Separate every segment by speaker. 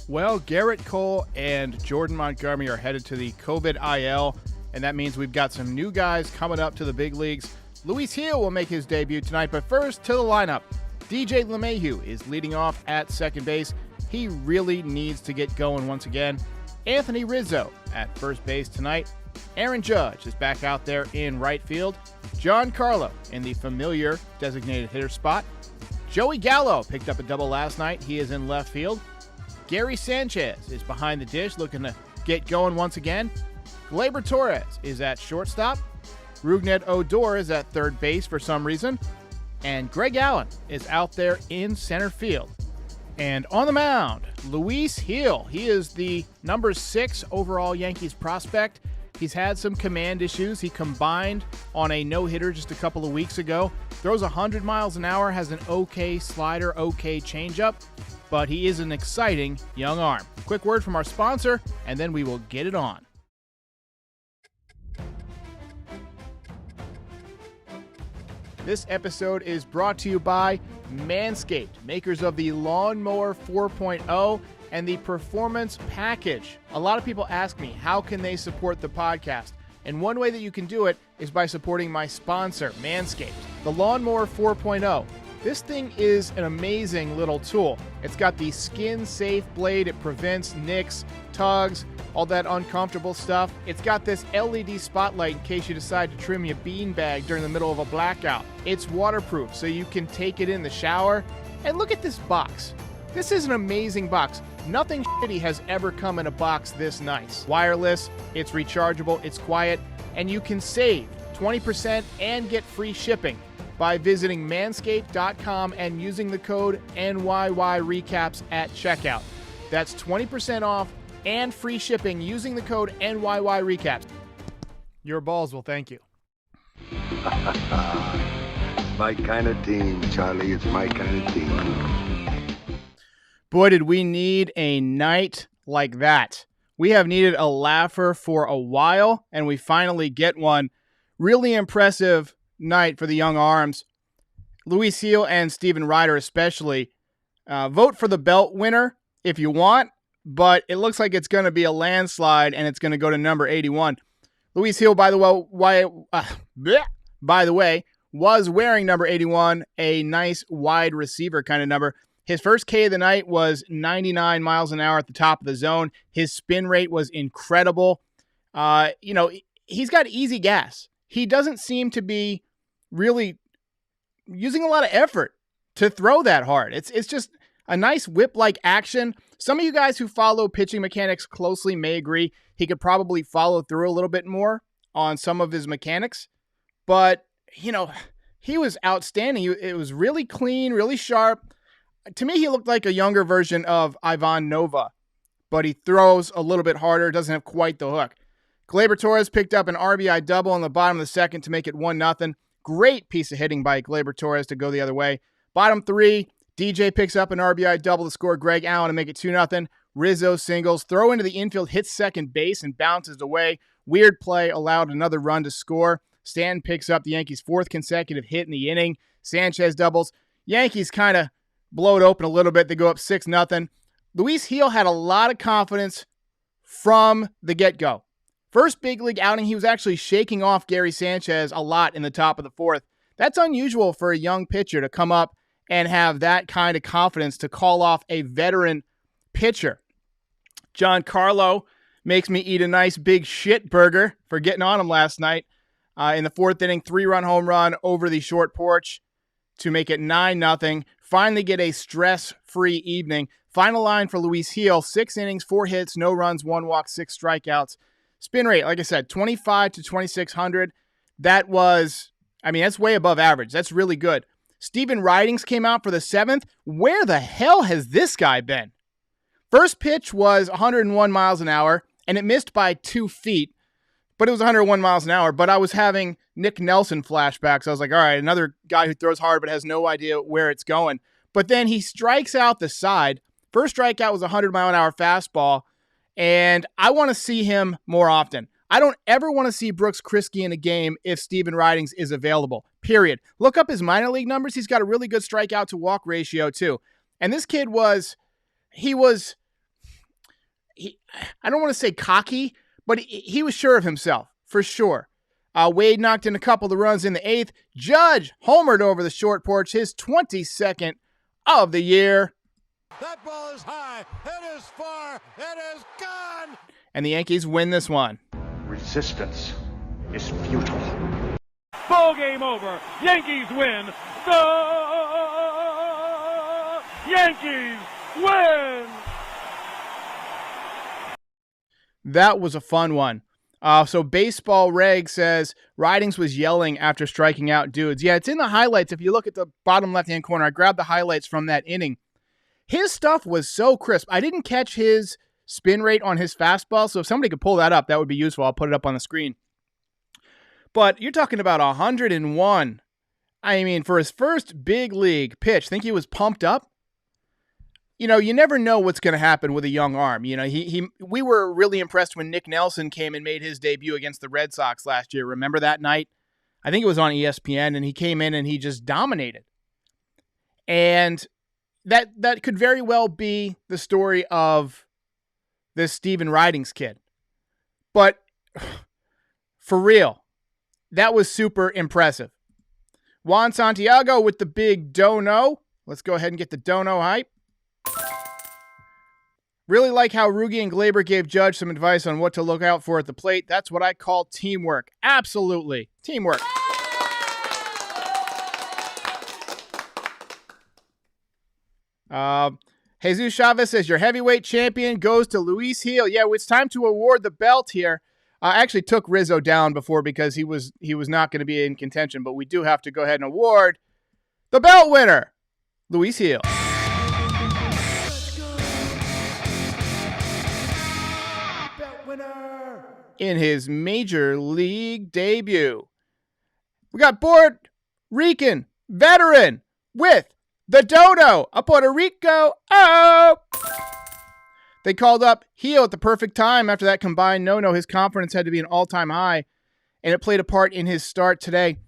Speaker 1: Well, Garrett Cole and Jordan Montgomery are headed to the COVID IL, and that means we've got some new guys coming up to the big leagues. Luis Gil will make his debut tonight, but first to the lineup. DJ LeMahieu is leading off at second base. He really needs to get going once again. Anthony Rizzo at first base tonight. Aaron Judge is back out there in right field. Giancarlo in the familiar designated hitter spot. Joey Gallo picked up a double last night. He is in left field. Gary Sanchez is behind the dish looking to get going once again. Gleyber Torres is at shortstop. Rougned Odor is at third base for some reason. And Greg Allen is out there in center field. And on the mound, Luis Gil. He is the number 6 overall Yankees prospect. He's had some command issues. He combined on a no-hitter just a couple of weeks ago. Throws 100 miles an hour, has an okay slider, okay changeup, but he is an exciting young arm. Quick word from our sponsor, and then we will get it on. This episode is brought to you by Manscaped, makers of the Lawnmower 4.0 and the Performance Package. A lot of people ask me, how can they support the podcast? And one way that you can do it is by supporting my sponsor, Manscaped. The Lawnmower 4.0. This thing is an amazing little tool. It's got the skin-safe blade. It prevents nicks, tugs, all that uncomfortable stuff. It's got this LED spotlight in case you decide to trim your beanbag during the middle of a blackout. It's waterproof, so you can take it in the shower. And look at this box. This is an amazing box. Nothing shitty has ever come in a box this nice. Wireless, it's rechargeable, it's quiet, and you can save 20% and get free shipping by visiting manscaped.com and using the code NYY Recaps at checkout. That's 20% off and free shipping using the code NYY Recaps. Your balls will thank you.
Speaker 2: My kind of team, Charlie. It's my kind of team.
Speaker 1: Boy, did we need a night like that. We have needed a laugher for a while, and we finally get one. Really impressive night for the young arms. Luis Gil and Steven Ryder especially. Vote for the belt winner if you want, but it looks like it's going to be a landslide, and it's going to go to number 81. Luis Gil, by the way, was wearing number 81, a nice wide receiver kind of number. His first K of the night was 99 miles an hour at the top of the zone. His spin rate was incredible. He's got easy gas. He doesn't seem to be really using a lot of effort to throw that hard. It's just a nice whip-like action. Some of you guys who follow pitching mechanics closely may agree he could probably follow through a little bit more on some of his mechanics. But, he was outstanding. It was really clean, really sharp. To me, he looked like a younger version of Ivan Nova, but he throws a little bit harder, doesn't have quite the hook. Gleyber Torres picked up an RBI double in the bottom of the second to make it 1-0. Great piece of hitting by Gleyber Torres to go the other way. Bottom 3, DJ picks up an RBI double to score Greg Allen to make it 2-0. Rizzo singles, throw into the infield, hits second base and bounces away. Weird play allowed another run to score. Stanton picks up the Yankees' 4th consecutive hit in the inning. Sanchez doubles. Yankees kind of blow it open a little bit. They go up 6-0. Luis Gil had a lot of confidence from the get-go. First big league outing, he was actually shaking off Gary Sanchez a lot in the top of the 4th. That's unusual for a young pitcher to come up and have that kind of confidence to call off a veteran pitcher. Giancarlo makes me eat a nice big shit burger for getting on him last night. In the 4th inning, 3-run home run over the short porch to make it 9-0. Finally get a stress-free evening. Final line for Luis Gil, 6 innings, 4 hits, no runs, 1 walk, 6 strikeouts. Spin rate, like I said, 25 to 2,600. That's way above average. That's really good. Gil and Ridings came out for the 7th. Where the hell has this guy been? First pitch was 101 miles an hour, and it missed by 2 feet. But it was 101 miles an hour. But I was having Nick Nelson flashbacks. I was like, all right, another guy who throws hard but has no idea where it's going. But then he strikes out the side. First strikeout was a 100-mile-an-hour fastball. And I want to see him more often. I don't ever want to see Brooks Kriske in a game if Gil and Ridings is available, period. Look up his minor league numbers. He's got a really good strikeout to walk ratio too. And this kid was I don't want to say cocky, but he was sure of himself, for sure. Wade knocked in a couple of runs in the 8th. Judge homered over the short porch, his 22nd of the year.
Speaker 3: That ball is high. It is far. It is gone.
Speaker 1: And the Yankees win this one.
Speaker 4: Resistance is futile.
Speaker 5: Ball game over. Yankees win. The Yankees win.
Speaker 1: That was a fun one. So Baseball Reg says Ridings was yelling after striking out dudes. Yeah, it's in the highlights. If you look at the bottom left-hand corner, I grabbed the highlights from that inning. His stuff was so crisp. I didn't catch his spin rate on his fastball, so if somebody could pull that up, that would be useful. I'll put it up on the screen. But you're talking about 101. I mean, for his first big league pitch, think he was pumped up? You know, you never know what's going to happen with a young arm. You know, we were really impressed when Nick Nelson came and made his debut against the Red Sox last year. Remember that night? I think it was on ESPN, and he came in and he just dominated. And that could very well be the story of this Steven Ridings kid. But for real, that was super impressive. Juan Santiago with the big dono. Let's go ahead and get the dono hype. Really like how Rugi and Glaber gave Judge some advice on what to look out for at the plate. That's what I call teamwork. Absolutely. Teamwork. Jesus Chavez says your heavyweight champion goes to Luis Gil. Yeah, it's time to award the belt here. I actually took Rizzo down before because he was not going to be in contention, but we do have to go ahead and award the belt winner, Luis Gil. In his major league debut. We got Puerto Rican veteran with the dodo, a Puerto Rico. Oh! They called up Gil at the perfect time after that combined no-no. His confidence had to be an all-time high, and it played a part in his start today.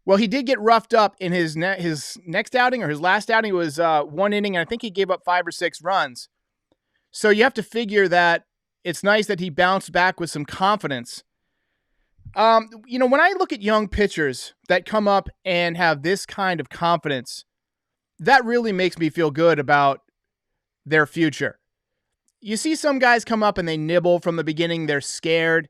Speaker 1: Well, he did get roughed up in his next outing, or his last outing. It was one inning, and I think he gave up 5 or 6 runs. So you have to figure that it's nice that he bounced back with some confidence. You know, when I look at young pitchers that come up and have this kind of confidence, that really makes me feel good about their future. You see some guys come up and they nibble from the beginning. They're scared.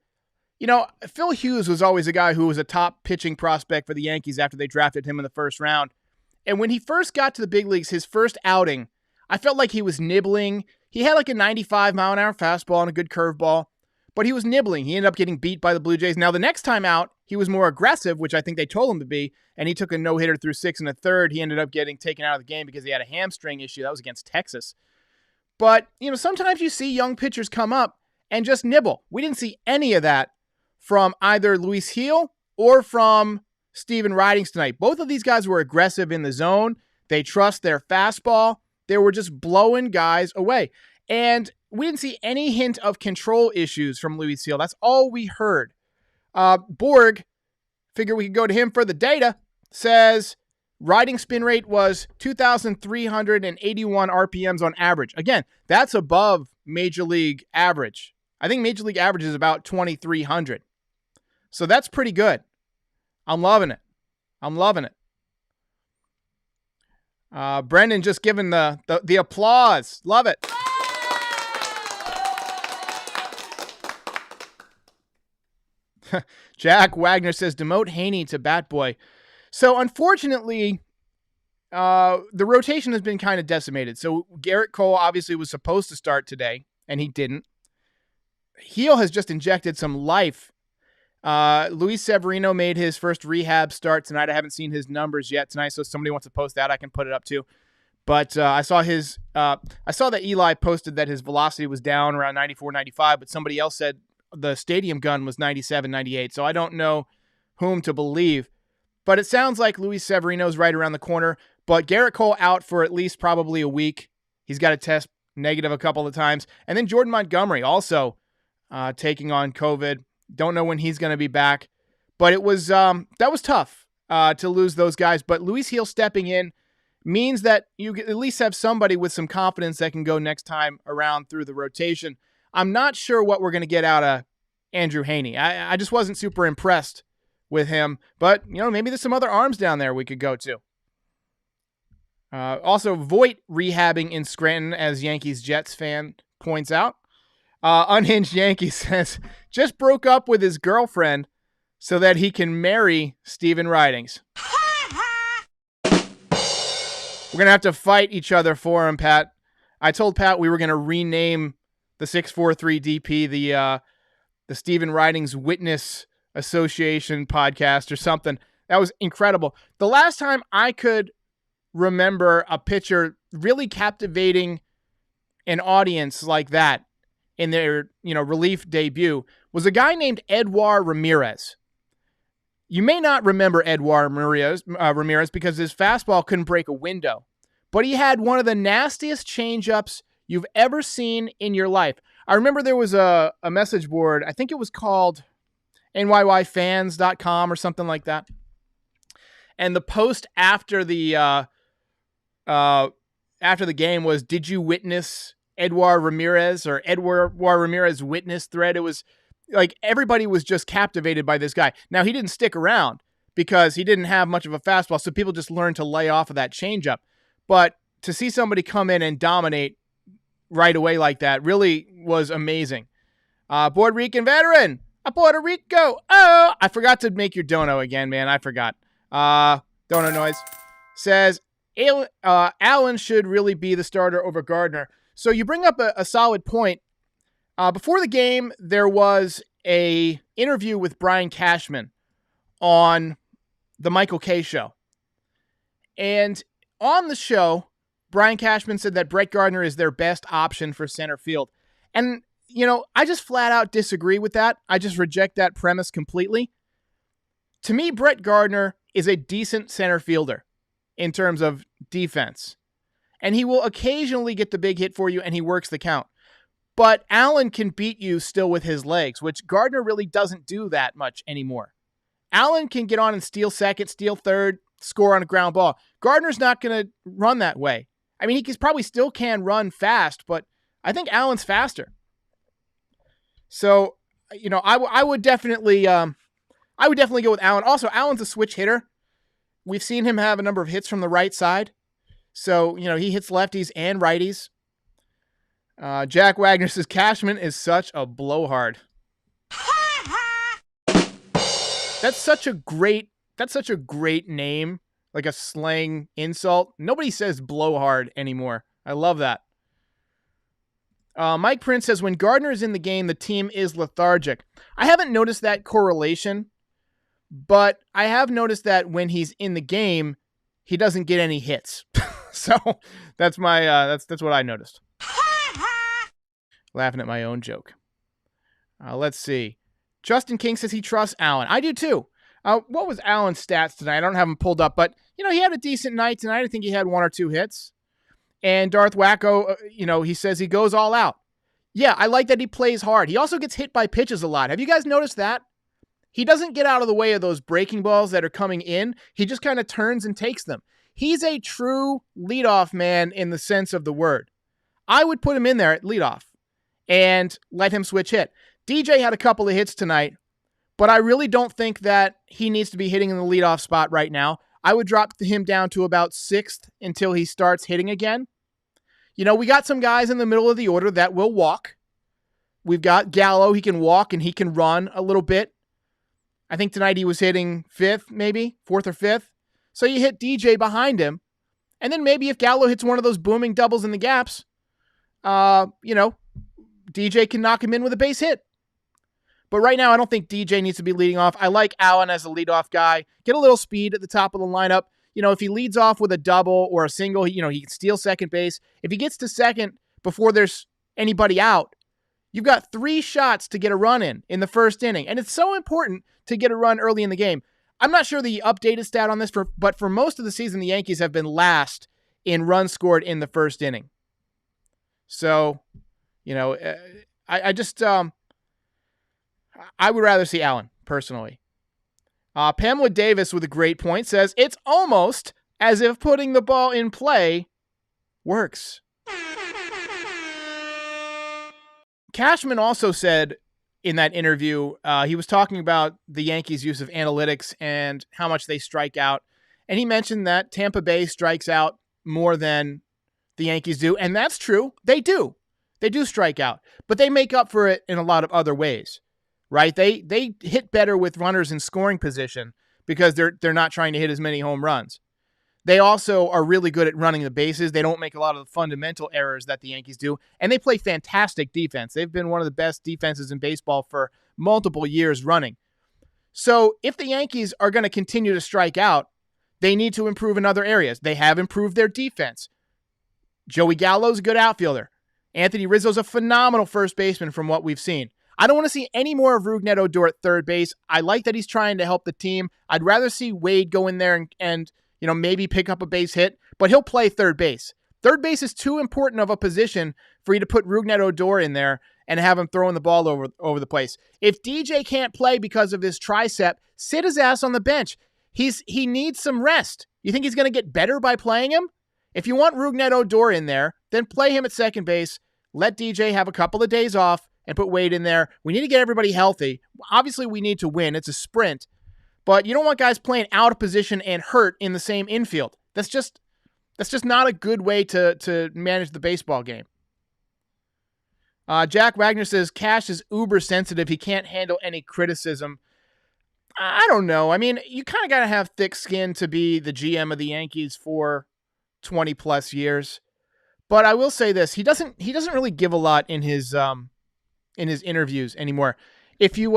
Speaker 1: You know, Phil Hughes was always a guy who was a top pitching prospect for the Yankees after they drafted him in the first round. And when he first got to the big leagues, his first outing, I felt like he was nibbling. He had like a 95-mile-an-hour fastball and a good curveball, but he was nibbling. He ended up getting beat by the Blue Jays. Now, the next time out, he was more aggressive, which I think they told him to be, and he took a no-hitter through 6 1/3. He ended up getting taken out of the game because he had a hamstring issue. That was against Texas. But, you know, sometimes you see young pitchers come up and just nibble. We didn't see any of that from either Luis Gil or from Steven Ridings tonight. Both of these guys were aggressive in the zone. They trust their fastball. They were just blowing guys away. And we didn't see any hint of control issues from Luis Gil. That's all we heard. Borg, figure we could go to him for the data, says riding spin rate was 2,381 RPMs on average. Again, that's above Major League average. I think Major League average is about 2,300. So that's pretty good. I'm loving it. I'm loving it. Brendan just giving the applause. Love it. Jack Wagner says, demote Haney to bat boy. So unfortunately, the rotation has been kind of decimated. So Garrett Cole obviously was supposed to start today, and he didn't. Gil has just injected some life. Luis Severino made his first rehab start tonight. I haven't seen his numbers yet tonight, so if somebody wants to post that, I can put it up too. But I saw that Eli posted that his velocity was down around 94, 95, but somebody else said the stadium gun was 97, 98. So I don't know whom to believe. But it sounds like Luis Severino's right around the corner. But Garrett Cole out for at least probably a week. He's got to test negative a couple of times. And then Jordan Montgomery also taking on COVID. Don't know when he's going to be back. But it was that was tough to lose those guys. But Luis Gil stepping in means that you at least have somebody with some confidence that can go next time around through the rotation. I'm not sure what we're going to get out of Andrew Haney. I just wasn't super impressed with him, but maybe there's some other arms down there we could go to. Also, Voigt rehabbing in Scranton, as Yankees Jets fan points out. Unhinged Yankee says, just broke up with his girlfriend so that he can marry Steven Ridings. We're going to have to fight each other for him, Pat. I told Pat we were going to rename the 643 DP the Steven Ridings Witness Association podcast or something. That was incredible. The last time I could remember a pitcher really captivating an audience like that in their relief debut was a guy named Edouard Ramirez. You may not remember Edouard Ramirez because his fastball couldn't break a window, but he had one of the nastiest changeups you've ever seen in your life. I remember there was a message board. I think it was called NYYFans.com or something like that. And the post after the game was, "Did you witness Edouard Ramirez?" or Edouard Ramirez witness thread. It was like everybody was just captivated by this guy. Now, he didn't stick around because he didn't have much of a fastball, so people just learned to lay off of that changeup. But to see somebody come in and dominate right away like that really was amazing. Puerto Rican veteran, Puerto Rico. Oh, I forgot to make your dono again, man. I forgot. Dono noise says, Allen should really be the starter over Gardner. So you bring up a solid point. Before the game, there was a interview with Brian Cashman on the Michael Kay show. And on the show, Brian Cashman said that Brett Gardner is their best option for center field. And, I just flat out disagree with that. I just reject that premise completely. To me, Brett Gardner is a decent center fielder in terms of defense. And he will occasionally get the big hit for you, and he works the count. But Allen can beat you still with his legs, which Gardner really doesn't do that much anymore. Allen can get on and steal second, steal third, score on a ground ball. Gardner's not going to run that way. I mean, he probably still can run fast, but I think Allen's faster. So, I would definitely go with Allen. Also, Allen's a switch hitter. We've seen him have a number of hits from the right side. So, he hits lefties and righties. Jack Wagner says Cashman is such a blowhard. That's such a great name, like a slang insult. Nobody says blowhard anymore. I love that. Mike Prince says when Gardner is in the game, the team is lethargic. I haven't noticed that correlation, but I have noticed that when he's in the game, he doesn't get any hits. So that's my that's what I noticed. Laughing at my own joke. Let's see. Justin King says he trusts Allen. I do too. What was Allen's stats tonight? I don't have him pulled up, but he had a decent night tonight. I think he had one or two hits. And Darth Wacko, he says he goes all out. Yeah, I like that he plays hard. He also gets hit by pitches a lot. Have you guys noticed that? He doesn't get out of the way of those breaking balls that are coming in. He just kind of turns and takes them. He's a true leadoff man in the sense of the word. I would put him in there at leadoff and let him switch hit. DJ had a couple of hits tonight, but I really don't think that he needs to be hitting in the leadoff spot right now. I would drop him down to about 6th until he starts hitting again. We got some guys in the middle of the order that will walk. We've got Gallo. He can walk and he can run a little bit. I think tonight he was hitting 5th, maybe 4th or 5th. So you hit DJ behind him. And then maybe if Gallo hits one of those booming doubles in the gaps, DJ can knock him in with a base hit. But right now, I don't think DJ needs to be leading off. I like Allen as a leadoff guy. Get a little speed at the top of the lineup. If he leads off with a double or a single, he can steal second base. If he gets to second before there's anybody out, you've got 3 shots to get a run in the first inning. And it's so important to get a run early in the game. I'm not sure the updated stat on this, but for most of the season, the Yankees have been last in runs scored in the first inning. So, I would rather see Allen, personally. Pamela Davis with a great point says, it's almost as if putting the ball in play works. Cashman also said in that interview, he was talking about the Yankees' use of analytics and how much they strike out. And he mentioned that Tampa Bay strikes out more than the Yankees do. And that's true. They do. They do strike out. But they make up for it in a lot of other ways, right? They hit better with runners in scoring position because they're not trying to hit as many home runs. They also are really good at running the bases. They don't make a lot of the fundamental errors that the Yankees do. And they play fantastic defense. They've been one of the best defenses in baseball for multiple years running. So if the Yankees are going to continue to strike out, they need to improve in other areas. They have improved their defense. Joey Gallo's a good outfielder. Anthony Rizzo's a phenomenal first baseman from what we've seen. I don't want to see any more of Rougned Odor at third base. I like that he's trying to help the team. I'd rather see Wade go in there and maybe pick up a base hit, but he'll play third base. Third base is too important of a position for you to put Rougned Odor in there and have him throwing the ball over the place. If DJ can't play because of his tricep, sit his ass on the bench. He needs some rest. You think he's going to get better by playing him? If you want Rougned Odor in there, then play him at second base. Let DJ have a couple of days off and put Wade in there. We need to get everybody healthy. Obviously, we need to win. It's a sprint. But you don't want guys playing out of position and hurt in the same infield. That's just not a good way to manage the baseball game. Jack Wagner says, Cash is uber sensitive. He can't handle any criticism. I don't know. I mean, you kind of got to have thick skin to be the GM of the Yankees for 20 plus years. But I will say this. He doesn't really give a lot in his interviews anymore. If you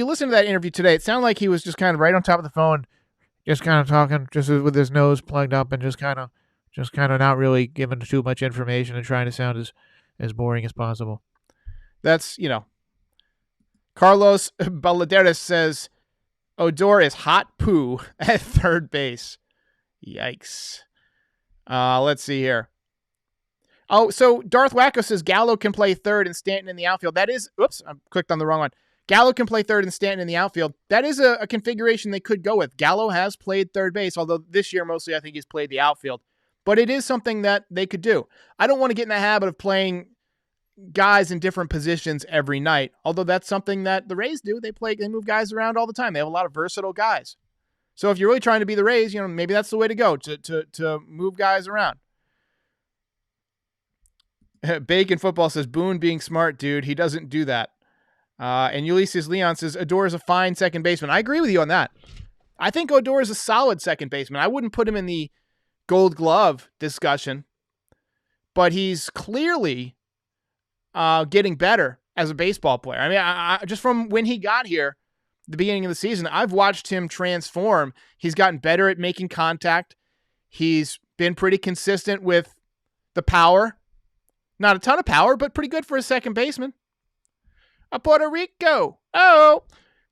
Speaker 1: listen to that interview today, it sounded like he was just kind of right on top of the phone, just kind of talking, just with his nose plugged up and just kind of not really giving too much information and trying to sound as boring as possible. That's, Carlos Baladeras says, Odor is hot poo at third base. Yikes. Let's see here. Oh, so Darth Wacko says Gallo can play third and Stanton in the outfield. That is, oops, I clicked on the wrong one. Gallo can play third and Stanton in the outfield. That is a configuration they could go with. Gallo has played third base, although this year mostly I think he's played the outfield. But it is something that they could do. I don't want to get in the habit of playing guys in different positions every night, although that's something that the Rays do. They move guys around all the time. They have a lot of versatile guys. So if you're really trying to be the Rays, maybe that's the way to go, to move guys around. Bacon Football says, Boone being smart, dude. He doesn't do that. And Ulysses Leon says, Odor is a fine second baseman. I agree with you on that. I think Odor is a solid second baseman. I wouldn't put him in the Gold Glove discussion, but he's clearly getting better as a baseball player. I mean, I just from when he got here, the beginning of the season, I've watched him transform. He's gotten better at making contact. He's been pretty consistent with the power. Not a ton of power, but pretty good for a second baseman. A Puerto Rico.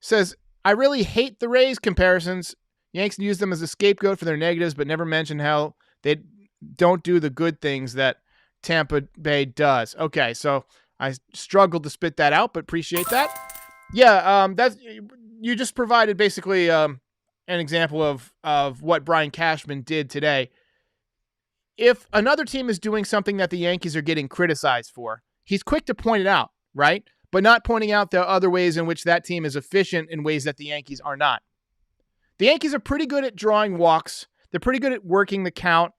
Speaker 1: Says, I really hate the Rays comparisons. Yanks use them as a scapegoat for their negatives, but never mention how they don't do the good things that Tampa Bay does. Okay, so I struggled to spit that out, but appreciate that. Yeah, you just provided basically an example of what Brian Cashman did today. If another team is doing something that the Yankees are getting criticized for, he's quick to point it out, right? But not pointing out the other ways in which that team is efficient in ways that the Yankees are not. The Yankees are pretty good at drawing walks. They're pretty good at working the count.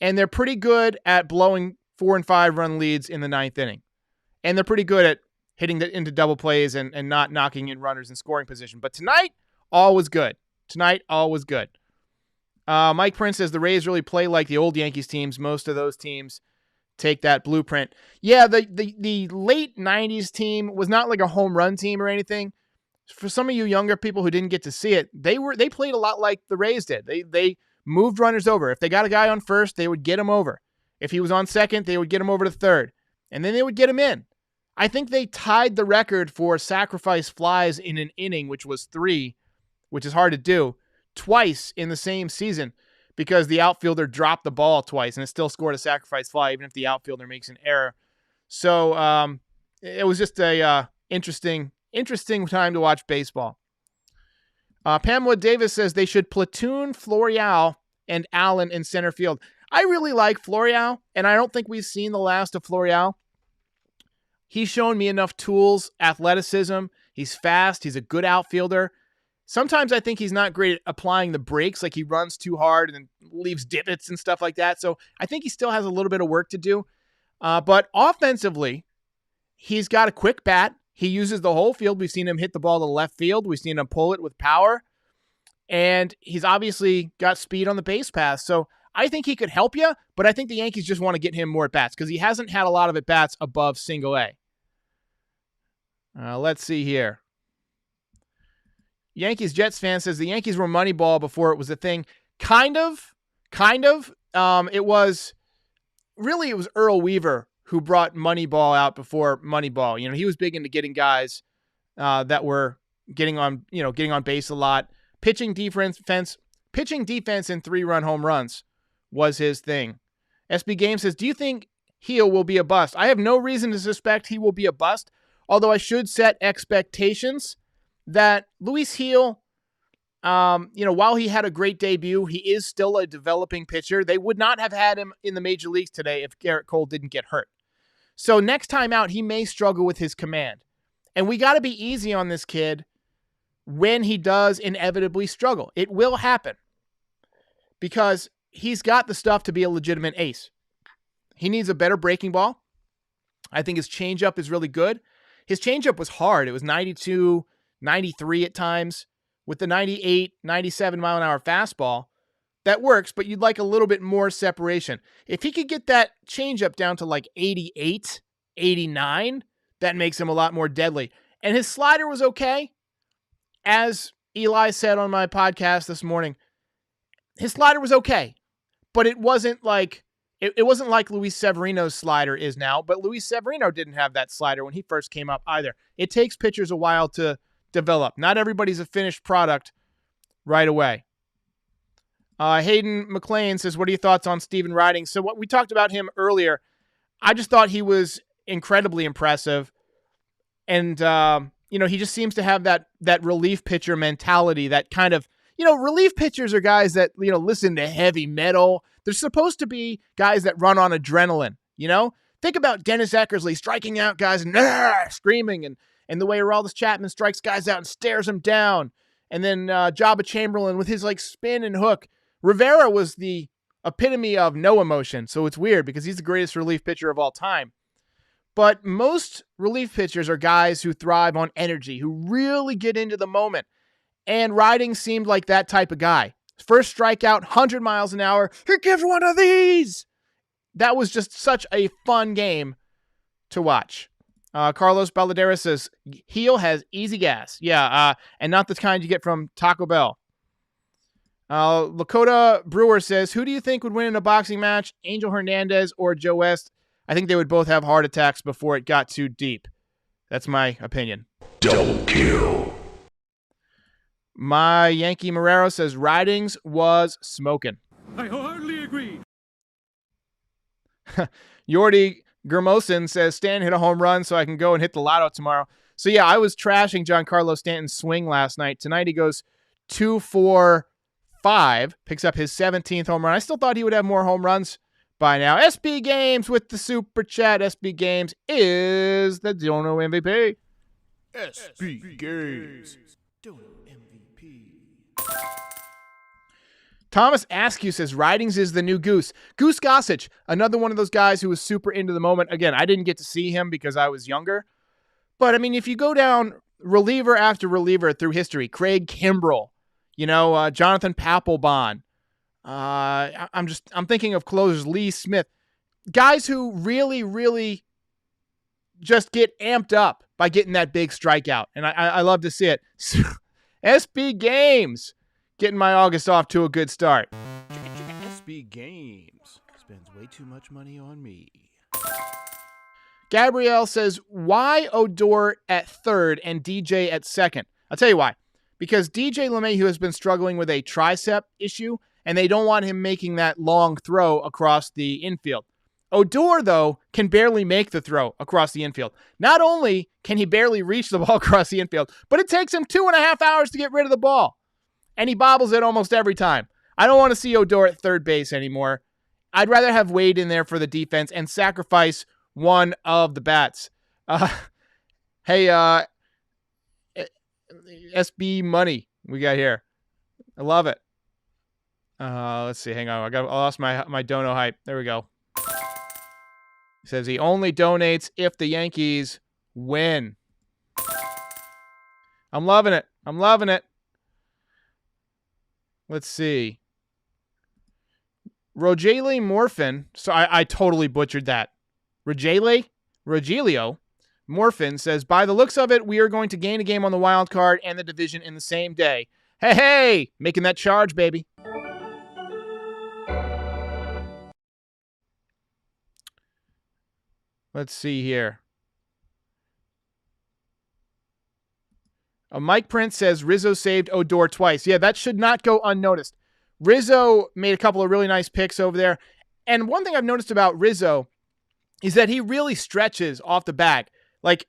Speaker 1: And they're pretty good at blowing 4 and 5 run leads in the 9th inning. And they're pretty good at hitting into double plays and not knocking in runners in scoring position. But tonight, all was good. Mike Prince says the Rays really play like the old Yankees teams. Most of those teams take that blueprint. Yeah, the late 90s team was not like a home run team or anything. For some of you younger people who didn't get to see it, they played a lot like the Rays did. They moved runners over. If they got a guy on first, they would get him over. If he was on second, they would get him over to third. And then they would get him in. I think they tied the record for sacrifice flies in an inning, which was 3, which is hard to do, twice in the same season because the outfielder dropped the ball twice and it still scored a sacrifice fly even if the outfielder makes an error. So it was just a interesting time to watch baseball. Pamela Davis says they should platoon Florial and Allen in center field. I really like Florial, and I don't think we've seen the last of Florial. He's shown me enough tools, athleticism. He's fast. He's a good outfielder. Sometimes I think he's not great at applying the brakes, like he runs too hard and leaves divots and stuff like that. So I think he still has a little bit of work to do. But offensively, he's got a quick bat. He uses the whole field. We've seen him hit the ball to left field. We've seen him pull it with power. And he's obviously got speed on the base pass. So I think he could help you, but I think the Yankees just want to get him more at-bats because he hasn't had a lot of at-bats above single A. Let's see here. Yankees Jets fan says the Yankees were Moneyball before it was a thing. Kind of. It was Earl Weaver who brought Moneyball out before Moneyball. You know, he was big into getting guys that were getting on base a lot. Pitching defense and 3-run home runs was his thing. SB Game says, do you think Gil will be a bust? I have no reason to suspect he will be a bust, although I should set expectations that Luis Gil, while he had a great debut, he is still a developing pitcher. They would not have had him in the major leagues today if Garrett Cole didn't get hurt. So next time out, he may struggle with his command. And we got to be easy on this kid when he does inevitably struggle. It will happen because he's got the stuff to be a legitimate ace. He needs a better breaking ball. I think his changeup is really good. His changeup was hard. It was 92, 93 at times. With the 98, 97 mile an hour fastball, that works, but you'd like a little bit more separation. If he could get that changeup down to like 88, 89, that makes him a lot more deadly. And his slider was okay. As Eli said on my podcast this morning, his slider was okay, but it wasn't like Luis Severino's slider is now, but Luis Severino didn't have that slider when he first came up either. It takes pitchers a while to develop. Not everybody's a finished product right away. Hayden McLean says, what are your thoughts on Steven Ridings? So what we talked about him earlier, I just thought he was incredibly impressive. And, he just seems to have that relief pitcher mentality, that kind of, relief pitchers are guys that, listen to heavy metal. They're supposed to be guys that run on adrenaline, Think about Dennis Eckersley striking out guys and screaming, and the way Aroldis Chapman strikes guys out and stares them down. And then Jabba Chamberlain with his spin and hook. Rivera was the epitome of no emotion. So it's weird because he's the greatest relief pitcher of all time. But most relief pitchers are guys who thrive on energy, who really get into the moment. And Ridings seemed like that type of guy. First strikeout, 100 miles an hour. He gives one of these. That was just such a fun game to watch. Carlos Balladera says, Gil has easy gas. Yeah, and not the kind you get from Taco Bell. Lakota Brewer says, who do you think would win in a boxing match? Angel Hernandez or Joe West? I think they would both have heart attacks before it got too deep. That's my opinion.
Speaker 2: Double kill.
Speaker 1: My Yankee Marrero says, Ridings was smoking.
Speaker 5: I wholeheartedly agree.
Speaker 1: Yordi Germosin says, Stan hit a home run so I can go and hit the lotto tomorrow. So yeah, I was trashing Giancarlo Stanton's swing last night. Tonight he goes 2-for-5, picks up his 17th home run. I still thought he would have more home runs by now. SB Games with the super chat. SB Games is the Dono MVP.
Speaker 3: SB Games. Dono MVP.
Speaker 1: Thomas Askew says, Ridings is the new Goose. Goose Gossage, another one of those guys who was super into the moment. Again, I didn't get to see him because I was younger. But, I mean, if you go down reliever after reliever through history, Craig Kimbrell, Jonathan Papelbon, I'm thinking of closers, Lee Smith, guys who really, really just get amped up by getting that big strikeout. And I love to see it. SB Games. Getting my August off to a good start.
Speaker 3: SB Games spends way too much money on me.
Speaker 1: Gabrielle says, why Odor at third and DJ at second? I'll tell you why. Because DJ LeMahieu has been struggling with a tricep issue, and they don't want him making that long throw across the infield. Odor, though, can barely make the throw across the infield. Not only can he barely reach the ball across the infield, but it takes him 2.5 hours to get rid of the ball. And he bobbles it almost every time. I don't want to see Odor at third base anymore. I'd rather have Wade in there for the defense and sacrifice one of the bats. Hey, SB Money we got here. I love it. Let's see. Hang on. I lost my dono hype. There we go. He says he only donates if the Yankees win. I'm loving it. I'm loving it. Let's see. Rogelio Morphin. So I totally butchered that. Rogelio Morphin says, by the looks of it, we are going to gain a game on the wild card and the division in the same day. Hey, making that charge, baby. Let's see here. Mike Prince says Rizzo saved Odor twice. Yeah, that should not go unnoticed. Rizzo made a couple of really nice picks over there. And one thing I've noticed about Rizzo is that he really stretches off the bag. Like,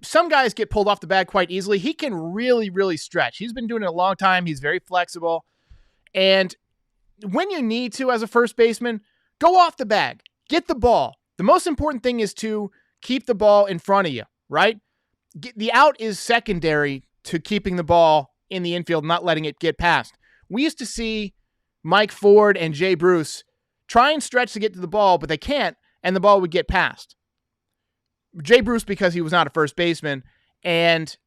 Speaker 1: some guys get pulled off the bag quite easily. He can really, really stretch. He's been doing it a long time. He's very flexible. And when you need to, as a first baseman, go off the bag. Get the ball. The most important thing is to keep the ball in front of you, right? The out is secondary to keeping the ball in the infield, not letting it get past. We used to see Mike Ford and Jay Bruce try and stretch to get to the ball, but they can't, and the ball would get past. Jay Bruce because he was not a first baseman, and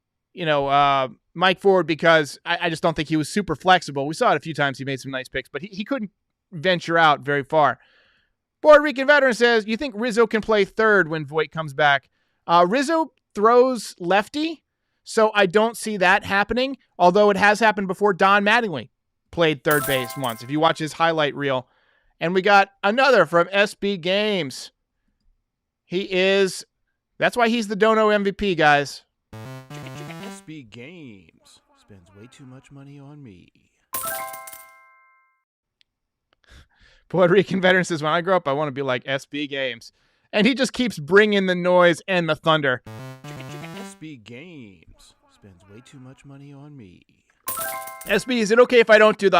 Speaker 1: Mike Ford because I just don't think he was super flexible. We saw it a few times. He made some nice picks, but he couldn't venture out very far. Puerto Rican veteran says, you think Rizzo can play third when Voit comes back? Rizzo throws lefty, so I don't see that happening, although it has happened before. Don Mattingly played third base once, if you watch his highlight reel. And we got another from SB Games. That's why he's the Dono MVP, guys.
Speaker 6: SB Games spends way too much money on me.
Speaker 1: Puerto Rican veteran says, when I grow up, I want to be like SB Games. And he just keeps bringing the noise and the thunder.
Speaker 6: SB Games spends way too much money on me.
Speaker 1: SB, is it okay if I don't do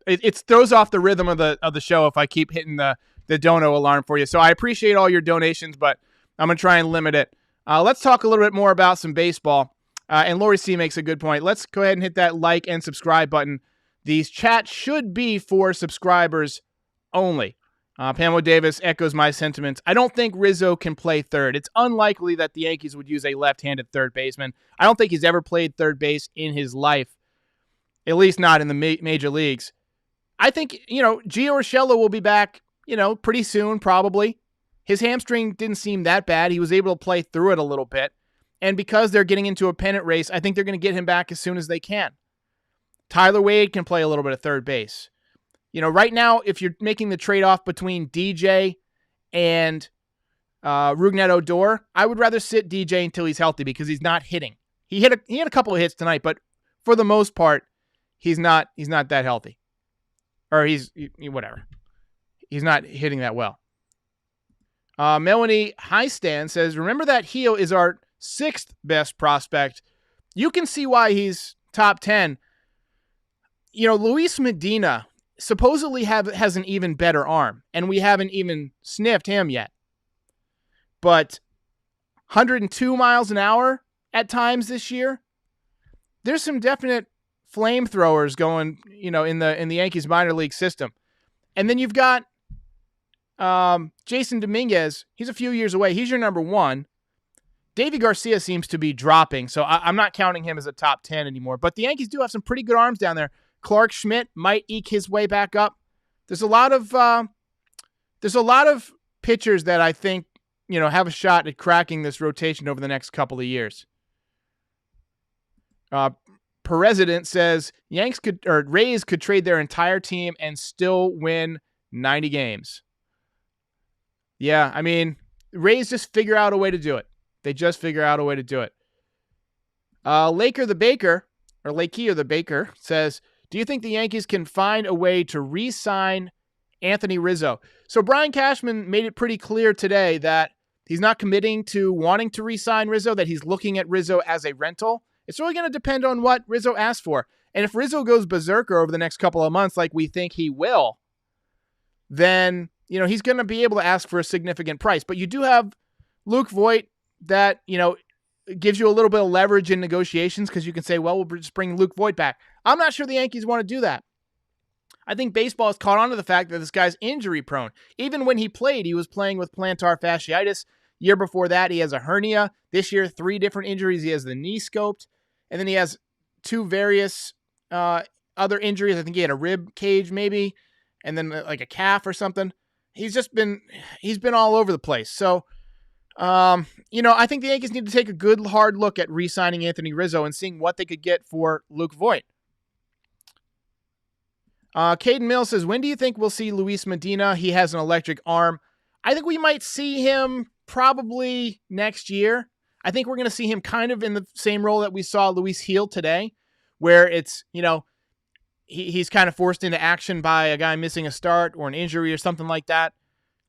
Speaker 1: it throws off the rhythm of the show if I keep hitting the dono alarm for you. So I appreciate all your donations, but I'm going to try and limit it. Let's talk a little bit more about some baseball. And Lori C makes a good point. Let's go ahead and hit that like and subscribe button. These chats should be for subscribers only. Pamela Davis echoes my sentiments. I don't think Rizzo can play third. It's unlikely that the Yankees would use a left-handed third baseman. I don't think he's ever played third base in his life, at least not in the major leagues. I think, Gio Urshela will be back, pretty soon, probably. His hamstring didn't seem that bad. He was able to play through it a little bit. And because they're getting into a pennant race, I think they're going to get him back as soon as they can. Tyler Wade can play a little bit of third base. Right now, if you're making the trade-off between DJ and Rougned Odor, I would rather sit DJ until he's healthy because he's not hitting. He had a couple of hits tonight, but for the most part, he's not that healthy. Or whatever. He's not hitting that well. Melanie Highstand says, remember that Hio is our 6th best prospect. You can see why he's top 10. Luis Medina supposedly has an even better arm, and we haven't even sniffed him yet. But 102 miles an hour at times this year, there's some definite flamethrowers going, in the Yankees minor league system. And then you've got Jason Dominguez. He's a few years away. He's your number 1. Davy Garcia seems to be dropping, so I'm not counting him as a top 10 anymore. But the Yankees do have some pretty good arms down there. Clark Schmidt might eke his way back up. There's a lot of pitchers that I think have a shot at cracking this rotation over the next couple of years. President says Rays could trade their entire team and still win 90 games. Yeah, I mean, Rays just figure out a way to do it. They just figure out a way to do it. Lakey the Baker says, do you think the Yankees can find a way to re-sign Anthony Rizzo? So Brian Cashman made it pretty clear today that he's not committing to wanting to re-sign Rizzo, that he's looking at Rizzo as a rental. It's really going to depend on what Rizzo asks for. And if Rizzo goes berserker over the next couple of months like we think he will, then he's going to be able to ask for a significant price. But you do have Luke Voit, that, gives you a little bit of leverage in negotiations because you can say, well, we'll just bring Luke Voit back. I'm not sure the Yankees want to do that. I think baseball has caught on to the fact that this guy's injury prone. Even when he played, he was playing with plantar fasciitis. Year before that, he has a hernia. This year, 3 different injuries. He has the knee scoped. And then he has 2 various other injuries. I think he had a rib cage maybe, and then like a calf or something. He's been all over the place. So, I think the Yankees need to take a good hard look at re-signing Anthony Rizzo and seeing what they could get for Luke Voit. Caden Mills says, when do you think we'll see Luis Medina? He has an electric arm. I think we might see him probably next year. I think we're going to see him kind of in the same role that we saw Luis Gil today, where it's, he's kind of forced into action by a guy missing a start or an injury or something like that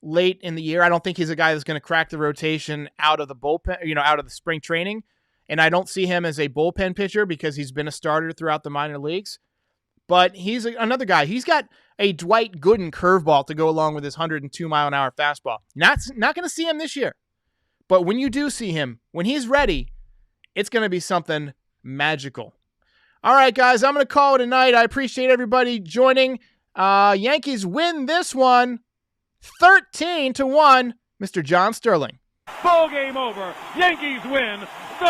Speaker 1: late in the year. I don't think he's a guy that's going to crack the rotation out of the bullpen, out of the spring training. And I don't see him as a bullpen pitcher because he's been a starter throughout the minor leagues. But he's another guy. He's got a Dwight Gooden curveball to go along with his 102-mile-an-hour fastball. Not going to see him this year. But when you do see him, when he's ready, it's going to be something magical. All right, guys, I'm going to call it a night. I appreciate everybody joining. Yankees win this one 13-1. Mr. John Sterling.
Speaker 5: Ball game over. Yankees win. The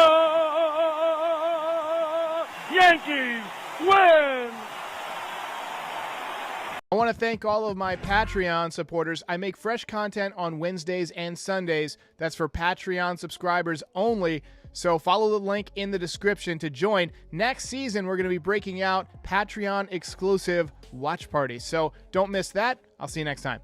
Speaker 5: Yankees win.
Speaker 1: I want to thank all of my Patreon supporters. I make fresh content on Wednesdays and Sundays. That's for Patreon subscribers only. So follow the link in the description to join. Next season, we're going to be breaking out Patreon exclusive watch parties. So don't miss that. I'll see you next time.